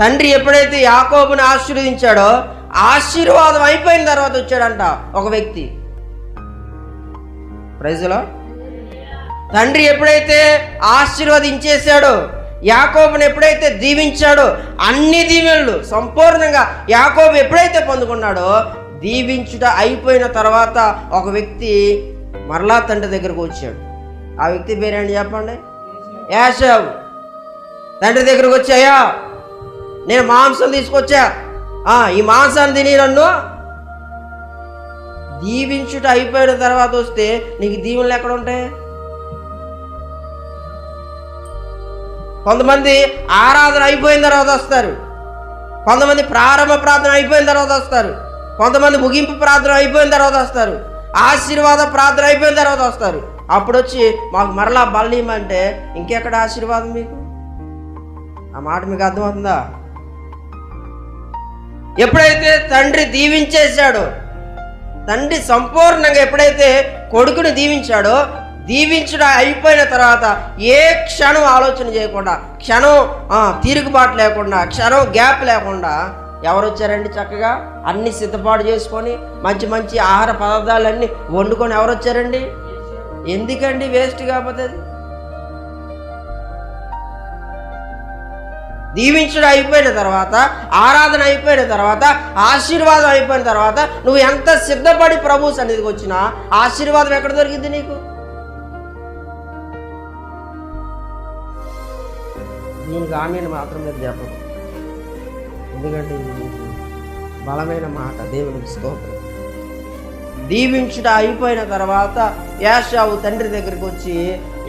తండ్రి ఎప్పుడైతే యాకోబుని ఆశీర్వదించాడో ఆశీర్వాదం అయిపోయిన తర్వాత వచ్చాడంట ఒక వ్యక్తి. ప్రైజ్లో తండ్రి ఎప్పుడైతే ఆశీర్వదించేశాడో, యాకోబుని ఎప్పుడైతే దీవించాడో, అన్ని దీవెనలు సంపూర్ణంగా యాకోబు ఎప్పుడైతే పొందుకున్నాడో, దీవించుట అయిపోయిన తర్వాత ఒక వ్యక్తి మరలా తండ్రి దగ్గరకు వచ్చాడు. ఆ వ్యక్తి పేరేంటి చెప్పండి? యాషావు. తండ్రి దగ్గరకు వచ్చాయా, నేను మాంసం తీసుకొచ్చా, ఈ మాంసాన్ని తిని నన్ను దీవించుట అయిపోయిన తర్వాత వస్తే నీకు దీవెనలు ఎక్కడ ఉంటాయి? కొంతమంది ఆరాధన అయిపోయిన తర్వాత వస్తారు, కొంతమంది ప్రారంభ ప్రార్థన అయిపోయిన తర్వాత వస్తారు, కొంతమంది ముగింపు ప్రార్థన అయిపోయిన తర్వాత వస్తారు, ఆశీర్వాద ప్రార్థన అయిపోయిన తర్వాత వస్తారు. అప్పుడు వచ్చి మాకు మరలా బలీమంటే ఇంకెక్కడ ఆశీర్వాదం మీకు? ఆ మాట మీకు అర్థమవుతుందా? ఎప్పుడైతే తండ్రి దీవించేశాడో, తండ్రి సంపూర్ణంగా ఎప్పుడైతే కొడుకుని దీవించాడో, దీవించడం అయిపోయిన తర్వాత ఏ క్షణం ఆలోచన చేయకుండా, క్షణం తీరుగుబాటు లేకుండా, క్షణం గ్యాప్ లేకుండా ఎవరు వచ్చారండి? చక్కగా అన్ని సిద్ధపాటు చేసుకొని మంచి మంచి ఆహార పదార్థాలన్నీ వండుకొని ఎవరు వచ్చారండి? ఎందుకండి వేస్ట్ కాకపోతే? దీవించడం అయిపోయిన తర్వాత, ఆరాధన అయిపోయిన తర్వాత, ఆశీర్వాదం అయిపోయిన తర్వాత నువ్వు ఎంత సిద్ధపడి ప్రభు సన్నిధికి వచ్చినా ఆశీర్వాదం ఎక్కడ దొరికింది నీకు? దీనికి ఆమెను మాత్రం మీరు చెప్పదు, ఎందుకంటే బలమైన మాట. దేవునికి స్తోత్రం. దీవించుట అయిపోయిన తర్వాత యాషావు తండ్రి దగ్గరికి వచ్చి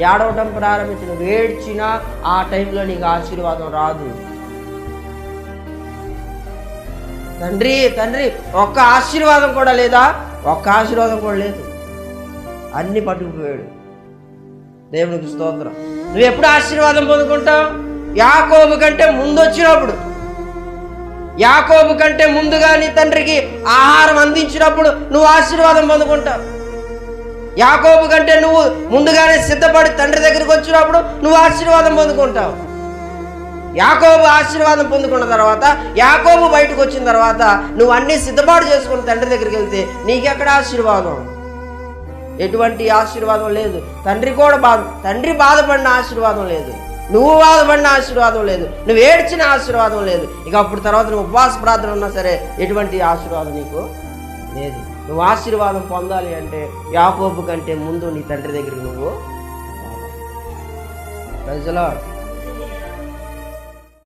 ఏడవటం ప్రారంభించిన, ఏడ్చినా ఆ టైంలో నీకు ఆశీర్వాదం రాదు. తండ్రి తండ్రి ఒక్క ఆశీర్వాదం కూడా లేదా? ఒక్క ఆశీర్వాదం కూడా లేదు, అన్ని పట్టుకుపోయాడు. దేవునికి స్తోత్రం. నువ్వు ఎప్పుడు ఆశీర్వాదం పొందుకుంటావు? యాకోబు కంటే ముందు వచ్చినప్పుడు, యాకోబు కంటే ముందుగా నీ తండ్రికి ఆహారం అందించినప్పుడు నువ్వు ఆశీర్వాదం పొందుకుంటావు. యాకోబు కంటే నువ్వు ముందుగానే సిద్ధపడి తండ్రి దగ్గరికి వచ్చినప్పుడు నువ్వు ఆశీర్వాదం పొందుకుంటావు. యాకోబు ఆశీర్వాదం పొందుకున్న తర్వాత, యాకోబు బయటకు వచ్చిన తర్వాత నువ్వు అన్నీ సిద్ధపాటు చేసుకుని తండ్రి దగ్గరికి వెళ్తే నీకెక్కడ ఆశీర్వాదం? ఎటువంటి ఆశీర్వాదం లేదు. తండ్రి బాధపడిన ఆశీర్వాదం లేదు, నువ్వు బాధపడిన ఆశీర్వాదం లేదు, నువ్వు ఏడ్చిన ఆశీర్వాదం లేదు. ఇక అప్పుడు తర్వాత నువ్వు ఉపవాస ప్రార్థన ఉన్నా సరే ఎటువంటి ఆశీర్వాదం నీకు లేదు. నువ్వు ఆశీర్వాదం పొందాలి అంటే యాకోబు కంటే ముందు నీ తండ్రి దగ్గరికి నువ్వు. Praise the lord.